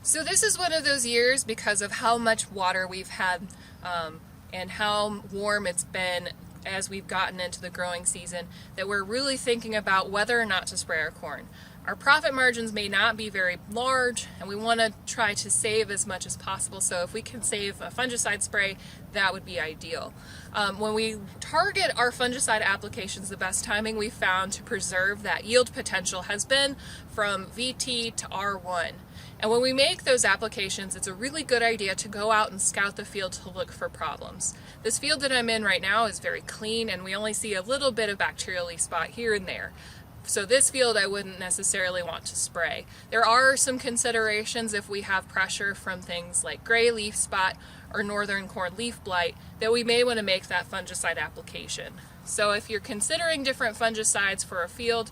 So this is one of those years, because of how much water we've had and how warm it's been as we've gotten into the growing season, that we're really thinking about whether or not to spray our corn. Our profit margins may not be very large, and we want to try to save as much as possible. So if we can save a fungicide spray, that would be ideal. When we target our fungicide applications, the best timing we've found to preserve that yield potential has been from VT to R1. And when we make those applications, it's a really good idea to go out and scout the field to look for problems. This field that I'm in right now is very clean, and we only see a little bit of bacterial leaf spot here and there. So this field I wouldn't necessarily want to spray. There are some considerations if we have pressure from things like gray leaf spot or northern corn leaf blight that we may want to make that fungicide application. So if you're considering different fungicides for a field,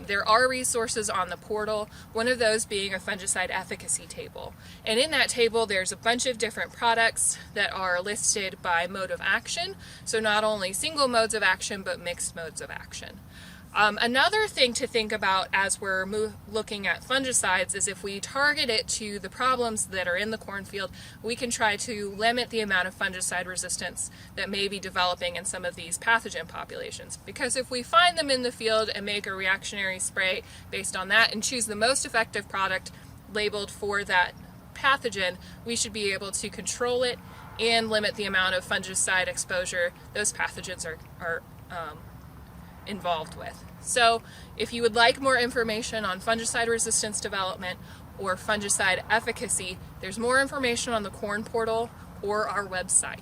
there are resources on the portal, one of those being a fungicide efficacy table. And in that table there's a bunch of different products that are listed by mode of action, so not only single modes of action but mixed modes of action. Another thing to think about as we're looking at fungicides is if we target it to the problems that are in the cornfield, we can try to limit the amount of fungicide resistance that may be developing in some of these pathogen populations. Because if we find them in the field and make a reactionary spray based on that and choose the most effective product labeled for that pathogen, we should be able to control it and limit the amount of fungicide exposure those pathogens are involved with. So if you would like more information on fungicide resistance development or fungicide efficacy, there's more information on the corn portal or our website.